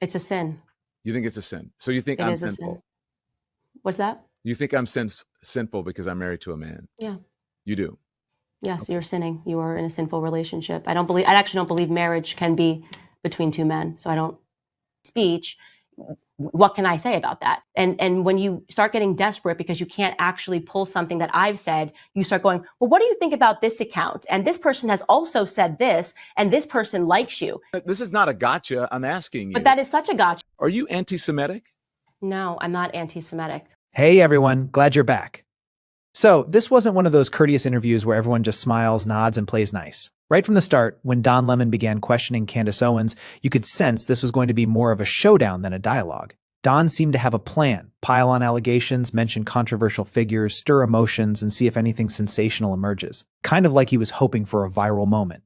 It's a sin. You think it's a sin? So you think It I'm is a sin. sinful? What's that? You think I'm sinful because I'm married to a man? Yeah. You do? Yes, okay. You're sinning. You are in a sinful relationship. I actually don't believe marriage can be between two men. So I don't speech. What can I say about that? And when you start getting desperate because you can't actually pull something that I've said, you start going, well, what do you think about this account? And this person has also said this, and this person likes you. This is not a gotcha. I'm asking you. But that is such a gotcha. Are you anti-Semitic? No, I'm not anti-Semitic. Hey, everyone. Glad you're back. So this wasn't one of those courteous interviews where everyone just smiles, nods, and plays nice. Right from the start, when Don Lemon began questioning Candace Owens, you could sense this was going to be more of a showdown than a dialogue. Don seemed to have a plan, pile on allegations, mention controversial figures, stir emotions, and see if anything sensational emerges. Kind of like he was hoping for a viral moment.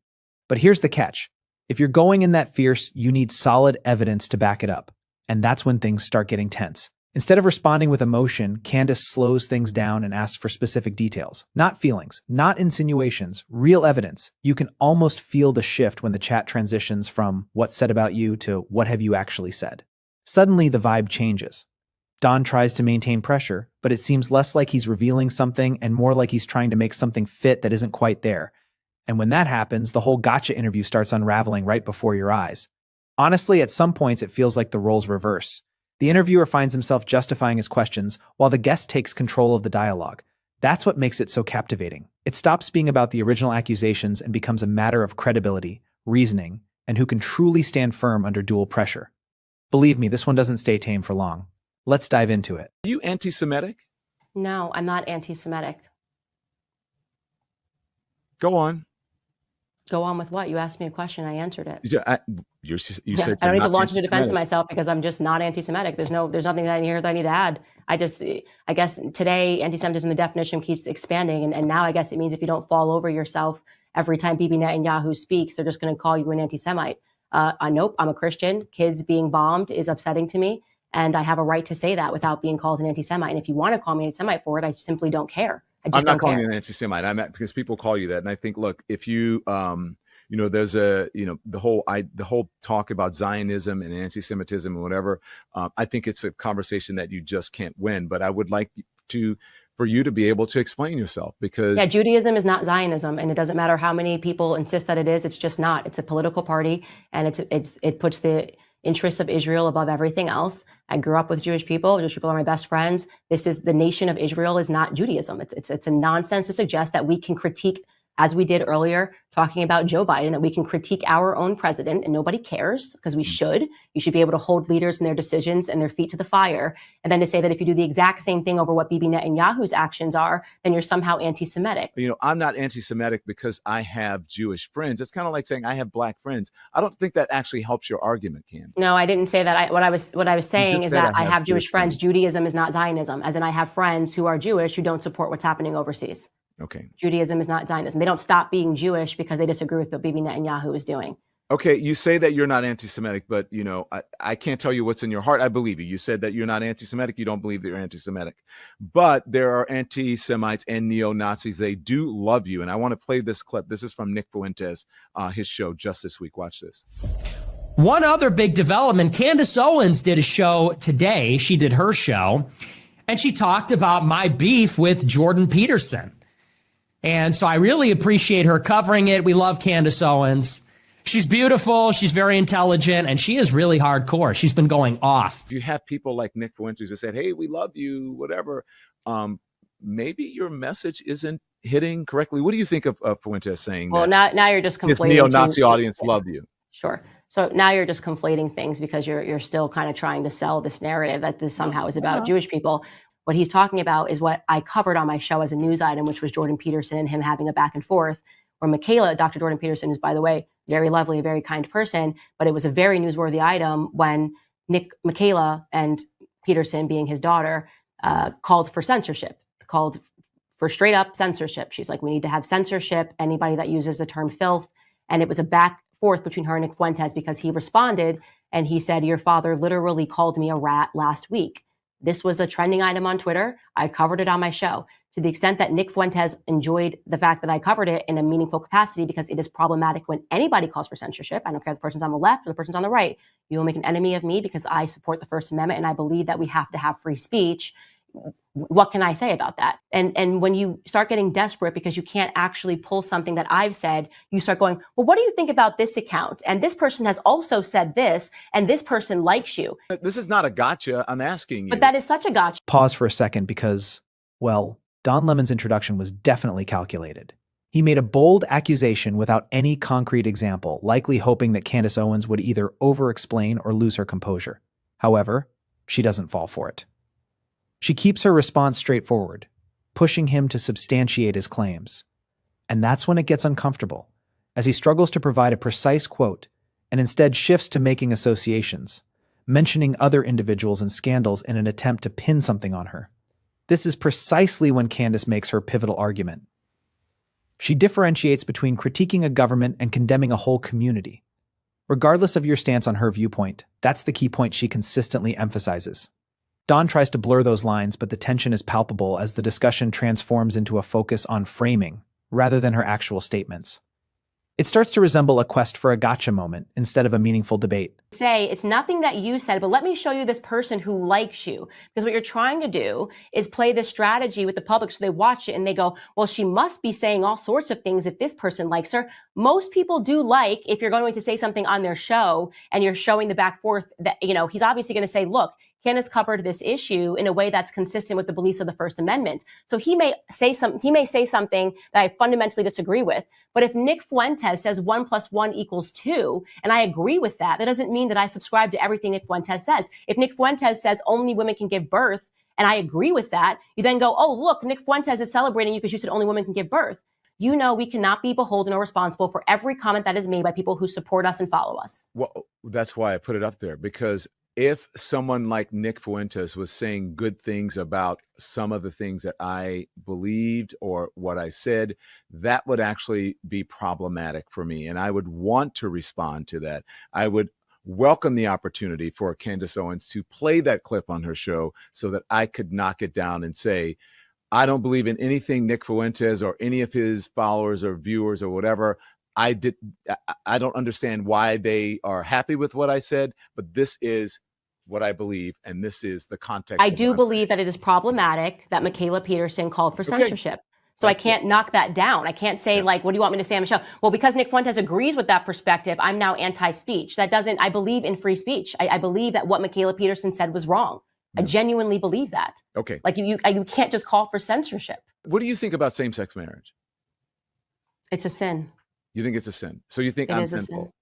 But here's the catch. If you're going in that fierce, you need solid evidence to back it up. And that's when things start getting tense. Instead of responding with emotion, Candace slows things down and asks for specific details. Not feelings, not insinuations, real evidence. You can almost feel the shift when the chat transitions from what's said about you to what have you actually said. Suddenly, the vibe changes. Don tries to maintain pressure, but it seems less like he's revealing something and more like he's trying to make something fit that isn't quite there. And when that happens, the whole gotcha interview starts unraveling right before your eyes. Honestly, at some points, it feels like the roles reverse. The interviewer finds himself justifying his questions while the guest takes control of the dialogue. That's what makes it so captivating. It stops being about the original accusations and becomes a matter of credibility, reasoning, and who can truly stand firm under dual pressure. Believe me, this one doesn't stay tame for long. Let's dive into it. Are you anti-Semitic? No, I'm not anti-Semitic. Go on. Go on with what? You asked me a question, I answered it. You said I don't need to launch into defense of myself because I'm just not anti-Semitic. There's nothing that I hear that I need to add. I guess today anti-Semitism, the definition keeps expanding, and now I guess it means if you don't fall over yourself every time Bibi Netanyahu speaks, they're just going to call you an anti-Semite. Nope, I'm a Christian. Kids being bombed is upsetting to me, and I have a right to say that without being called an anti-Semite. And if you want to call me an anti-Semite for it, I simply don't care. I'm not calling you an anti-Semite. I'm at, because people call you that, and I think, look, if you, there's the whole talk about Zionism and anti-Semitism and whatever. I think it's a conversation that you just can't win. But I would like for you to be able to explain yourself, because Judaism is not Zionism, and it doesn't matter how many people insist that it is. It's just not. It's a political party, and it puts the interests of Israel above everything else. I grew up with Jewish people. Jewish people are my best friends. This is the nation of Israel is not Judaism. It's a nonsense to suggest that we can critique, as we did earlier, talking about Joe Biden, that we can critique our own president and nobody cares, because we should. You should be able to hold leaders and their decisions and their feet to the fire. And then to say that if you do the exact same thing over what Bibi Netanyahu's actions are, then you're somehow anti-Semitic. I'm not anti-Semitic because I have Jewish friends. It's kind of like saying I have black friends. I don't think that actually helps your argument, Candace. No, I didn't say that. What I was saying is that I have Jewish friends. Judaism is not Zionism, as in I have friends who are Jewish who don't support what's happening overseas. Okay. Judaism is not Zionism. They don't stop being Jewish because they disagree with what Bibi Netanyahu is doing. Okay, you say that you're not anti-Semitic, but I can't tell you what's in your heart. I believe you. You said that you're not anti-Semitic. You don't believe that you're anti-Semitic. But there are anti-Semites and neo-Nazis. They do love you. And I want to play this clip. This is from Nick Fuentes, his show just this week. Watch this. One other big development, Candace Owens did a show today. She did her show, and she talked about my beef with Jordan Peterson. And so I really appreciate her covering it. We love Candace Owens. She's beautiful. She's very intelligent, and she is really hardcore. She's been going off. If you have people like Nick Fuentes that said, hey, we love you, whatever, maybe your message isn't hitting correctly. What do you think of Fuentes saying that? Well, now you're just conflating. His neo-Nazi audience love you. Sure. So now you're just conflating things because you're still kind of trying to sell this narrative that this somehow is about Jewish people. What he's talking about is what I covered on my show as a news item, which was Jordan Peterson and him having a back and forth, where Michaela, Dr. Jordan Peterson is, by the way, very lovely, a very kind person, but it was a very newsworthy item when Michaela and Peterson, being his daughter, called for censorship, called for straight up censorship. She's like, we need to have censorship, anybody that uses the term filth. And it was a back forth between her and Nick Fuentes because he responded and he said, your father literally called me a rat last week. This was a trending item on Twitter. I covered it on my show. To the extent that Nick Fuentes enjoyed the fact that I covered it in a meaningful capacity, because it is problematic when anybody calls for censorship. I don't care if the person's on the left or the person's on the right. You will make an enemy of me because I support the First Amendment and I believe that we have to have free speech. What can I say about that? And when you start getting desperate because you can't actually pull something that I've said, you start going, well, what do you think about this account? And this person has also said this, and this person likes you. This is not a gotcha. I'm asking you. But that is such a gotcha. Pause for a second because, well, Don Lemon's introduction was definitely calculated. He made a bold accusation without any concrete example, likely hoping that Candace Owens would either over-explain or lose her composure. However, she doesn't fall for it. She keeps her response straightforward, pushing him to substantiate his claims. And that's when it gets uncomfortable, as he struggles to provide a precise quote and instead shifts to making associations, mentioning other individuals and scandals in an attempt to pin something on her. This is precisely when Candace makes her pivotal argument. She differentiates between critiquing a government and condemning a whole community. Regardless of your stance on her viewpoint, that's the key point she consistently emphasizes. Don tries to blur those lines, but the tension is palpable as the discussion transforms into a focus on framing rather than her actual statements. It starts to resemble a quest for a gotcha moment instead of a meaningful debate. Say, it's nothing that you said, but let me show you this person who likes you. Because what you're trying to do is play this strategy with the public so they watch it and they go, well, she must be saying all sorts of things if this person likes her. Most people do like, if you're going to say something on their show and you're showing the back forth that, he's obviously going to say, look, Candace covered this issue in a way that's consistent with the beliefs of the First Amendment. So he may say something that I fundamentally disagree with. But if Nick Fuentes says 1 + 1 = 2, and I agree with that, that doesn't mean that I subscribe to everything Nick Fuentes says. If Nick Fuentes says only women can give birth, and I agree with that, you then go, oh, look, Nick Fuentes is celebrating you because you said only women can give birth. We cannot be beholden or responsible for every comment that is made by people who support us and follow us. Well, that's why I put it up there, because if someone like Nick Fuentes was saying good things about some of the things that I believed or what I said, that would actually be problematic for me. And I would want to respond to that. I would welcome the opportunity for Candace Owens to play that clip on her show so that I could knock it down and say, I don't believe in anything Nick Fuentes or any of his followers or viewers or whatever. I don't understand why they are happy with what I said, but this is what I believe, and this is the context. I do believe that it is problematic that Michaela Peterson called for censorship. So I can't knock that down. I can't say, what do you want me to say on Michelle? Well, because Nick Fuentes agrees with that perspective, I'm now anti-speech. I believe in free speech. I believe that what Michaela Peterson said was wrong. I genuinely believe that. Okay. You can't just call for censorship. What do you think about same-sex marriage? It's a sin. You think it's a sin? So you think I'm sinful?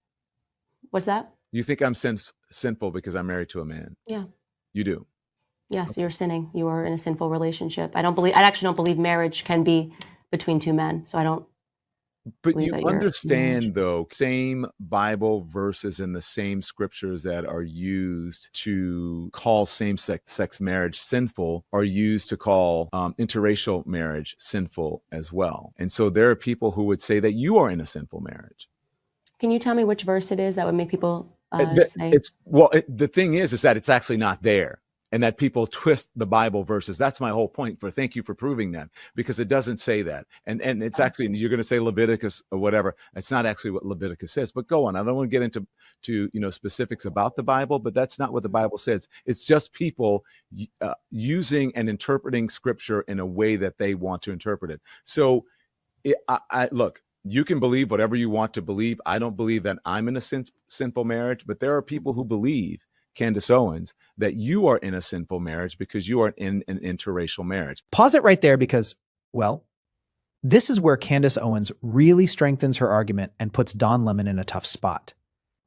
What's that? You think I'm sinful because I'm married to a man? Yeah. You do? Yes, okay. You're sinning. You are in a sinful relationship. I actually don't believe marriage can be between two men. So I don't. But you understand, though, same Bible verses and the same scriptures that are used to call same-sex marriage sinful are used to call interracial marriage sinful as well. And so there are people who would say that you are in a sinful marriage. Can you tell me which verse it is that would make people say? The thing is that it's actually not there. And that people twist the Bible verses. That's my whole point. Thank you for proving that, because it doesn't say that. And it's actually, you're going to say Leviticus or whatever. It's not actually what Leviticus says. But go on. I don't want to get into specifics about the Bible, but that's not what the Bible says. It's just people using and interpreting Scripture in a way that they want to interpret it. So, look. You can believe whatever you want to believe. I don't believe that I'm in a sinful marriage, but there are people who believe, Candace Owens, that you are in a sinful marriage because you are in an interracial marriage. Pause it right there because, well, this is where Candace Owens really strengthens her argument and puts Don Lemon in a tough spot.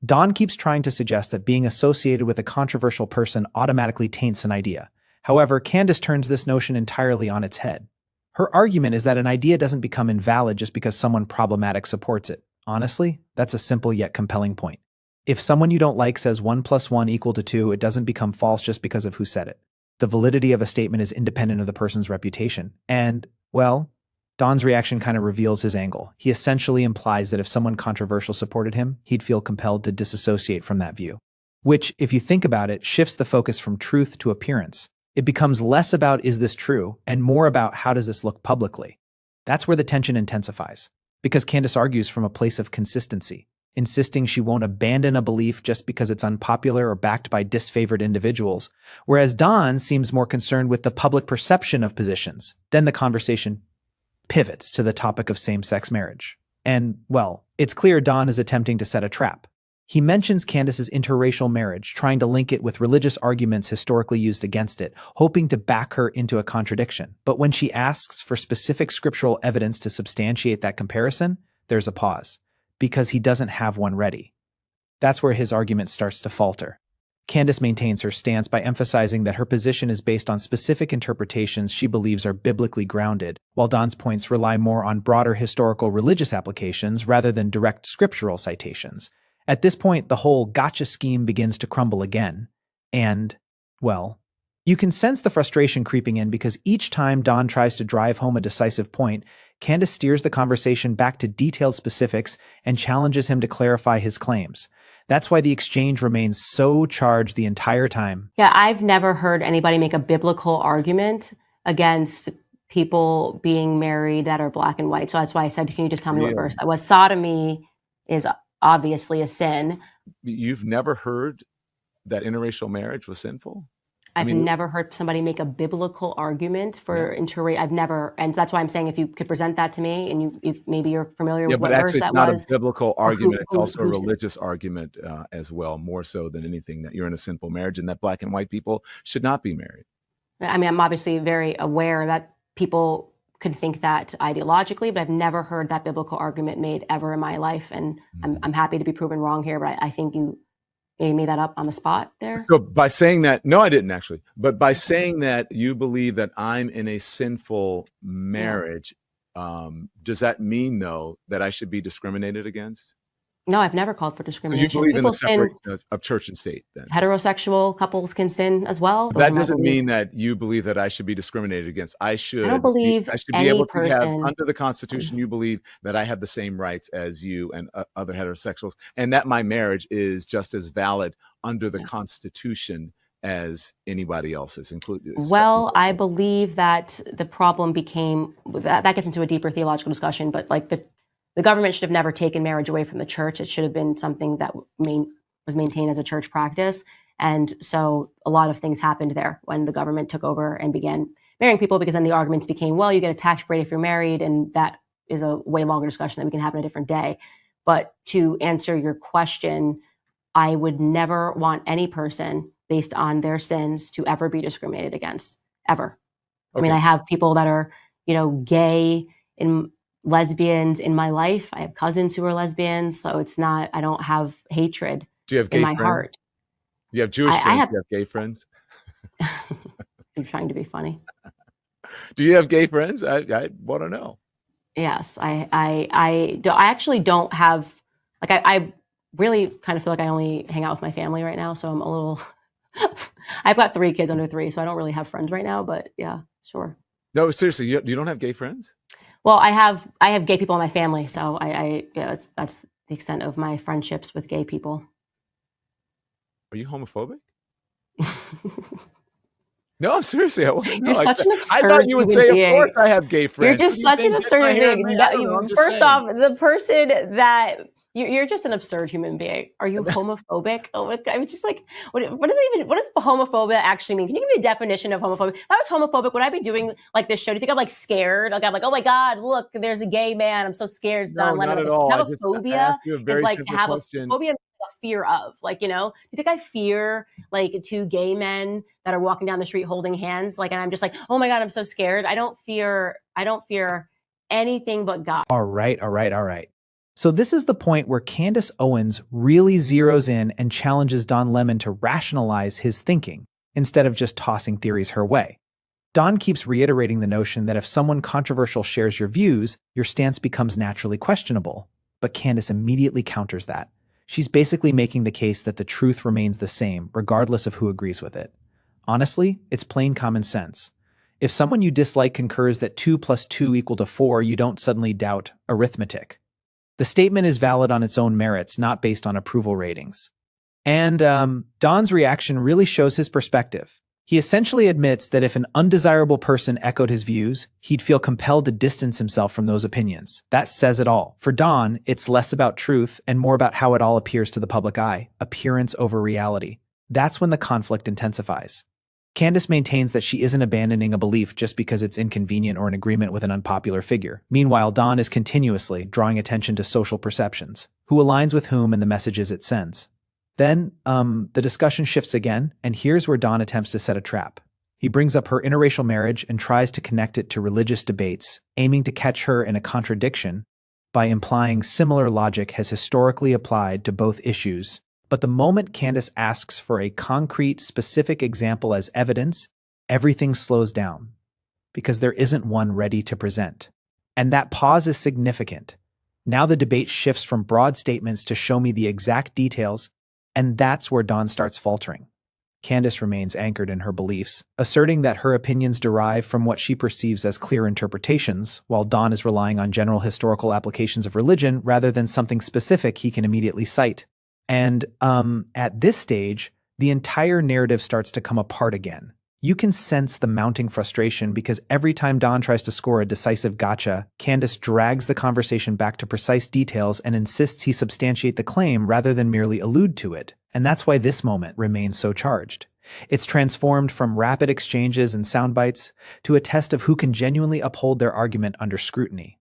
Don keeps trying to suggest that being associated with a controversial person automatically taints an idea. However, Candace turns this notion entirely on its head. Her argument is that an idea doesn't become invalid just because someone problematic supports it. Honestly, that's a simple yet compelling point. If someone you don't like says 1 + 1 = 2, it doesn't become false just because of who said it. The validity of a statement is independent of the person's reputation. And, well, Don's reaction kind of reveals his angle. He essentially implies that if someone controversial supported him, he'd feel compelled to disassociate from that view. Which, if you think about it, shifts the focus from truth to appearance. It becomes less about is this true and more about how does this look publicly. That's where the tension intensifies, because Candace argues from a place of consistency. insisting she won't abandon a belief just because it's unpopular or backed by disfavored individuals, whereas Don seems more concerned with the public perception of positions. Then the conversation pivots to the topic of same-sex marriage. And, well, it's clear Don is attempting to set a trap. He mentions Candace's interracial marriage, trying to link it with religious arguments historically used against it, hoping to back her into a contradiction. But when she asks for specific scriptural evidence to substantiate that comparison, there's a pause, because he doesn't have one ready. That's where his argument starts to falter. Candace maintains her stance by emphasizing that her position is based on specific interpretations she believes are biblically grounded, while Don's points rely more on broader historical religious applications rather than direct scriptural citations. At this point, the whole gotcha scheme begins to crumble again. And, well, you can sense the frustration creeping in because each time Don tries to drive home a decisive point, Candace steers the conversation back to detailed specifics and challenges him to clarify his claims. That's why the exchange remains so charged the entire time. Yeah, I've never heard anybody make a biblical argument against people being married that are black and white. So that's why I said, can you just tell me what verse that was? Sodomy is obviously a sin. You've never heard that interracial marriage was sinful? I've never heard somebody make a biblical argument for interracial. I've never, and that's why I'm saying if you could present that to me, and if maybe you're familiar with what verse that was. It's not a biblical argument. It's also a religious argument as well, more so than anything, that you're in a sinful marriage and that black and white people should not be married. I mean, I'm obviously very aware that people could think that ideologically, but I've never heard that biblical argument made ever in my life. And I'm happy to be proven wrong here, but I think you made that up on the spot there. So by saying that, no, I didn't actually, but by saying that you believe that I'm in a sinful marriage, does that mean though that I should be discriminated against? No, I've never called for discrimination. So you believe in the separation of church and state then? Heterosexual couples can sin as well. That doesn't mean that you believe that I should be discriminated against. I don't believe I should be able to have, under the Constitution, you believe that I have the same rights as you and other heterosexuals, and that my marriage is just as valid under the Constitution as anybody else's, including. Well, I believe that the problem became, that gets into a deeper theological discussion, but like the government should have never taken marriage away from the church. It should have been something that was maintained as a church practice. And so a lot of things happened there when the government took over and began marrying people, because then the arguments became, well, you get a tax break if you're married. And that is a way longer discussion that we can have on a different day. But to answer your question, I would never want any person based on their sins to ever be discriminated against, ever. Okay. I mean, I have people that are, gay and lesbians in my life. I have cousins who are lesbians, so it's not, I don't have hatred in my heart. You have Jewish friends? You have gay friends? I'm trying to be funny. Do you have gay friends? I want to know. Yes, I actually don't have, like, I really kind of feel like I only hang out with my family right now, so I'm a little, I've got 3 kids under 3, so I don't really have friends right now, but yeah, sure. No, seriously, you don't have gay friends? Well, I have gay people in my family, so that's the extent of my friendships with gay people. Are you homophobic? No, I'm seriously. You're such an absurd. I thought you would say, being. Of course, I have gay friends. You're just such an absurd being. First off, the person that you're just an absurd human being. Are you homophobic? Oh my God! I'm just like, what does homophobia actually mean? Can you give me a definition of homophobia? If I was homophobic, would I be doing like this show? Do you think I'm like scared? Like I'm like, oh my God, look, there's a gay man. I'm so scared. It's no, not at all. To have a phobia is like to have a phobia. A fear of, like, do you think I fear like 2 gay men that are walking down the street holding hands, like, and I'm just like, oh my God, I'm so scared. I don't fear anything but God. All right. So this is the point where Candace Owens really zeroes in and challenges Don Lemon to rationalize his thinking instead of just tossing theories her way. Don keeps reiterating the notion that if someone controversial shares your views, your stance becomes naturally questionable. But Candace immediately counters that. She's basically making the case that the truth remains the same, regardless of who agrees with it. Honestly, it's plain common sense. If someone you dislike concurs that 2 + 2 = 4, you don't suddenly doubt arithmetic. The statement is valid on its own merits, not based on approval ratings. And Don's reaction really shows his perspective. He essentially admits that if an undesirable person echoed his views, he'd feel compelled to distance himself from those opinions. That says it all. For Don, it's less about truth and more about how it all appears to the public eye, appearance over reality. That's when the conflict intensifies. Candace maintains that she isn't abandoning a belief just because it's inconvenient or in agreement with an unpopular figure. Meanwhile, Don is continuously drawing attention to social perceptions, who aligns with whom and the messages it sends. Then, the discussion shifts again, and here's where Don attempts to set a trap. He brings up her interracial marriage and tries to connect it to religious debates, aiming to catch her in a contradiction by implying similar logic has historically applied to both issues. But the moment Candace asks for a concrete, specific example as evidence, everything slows down, because there isn't one ready to present. And that pause is significant. Now the debate shifts from broad statements to show me the exact details, and that's where Don starts faltering. Candace remains anchored in her beliefs, asserting that her opinions derive from what she perceives as clear interpretations, while Don is relying on general historical applications of religion rather than something specific he can immediately cite. And at this stage, the entire narrative starts to come apart again. You can sense the mounting frustration because every time Don tries to score a decisive gotcha, Candace drags the conversation back to precise details and insists he substantiate the claim rather than merely allude to it. And that's why this moment remains so charged. It's transformed from rapid exchanges and sound bites to a test of who can genuinely uphold their argument under scrutiny.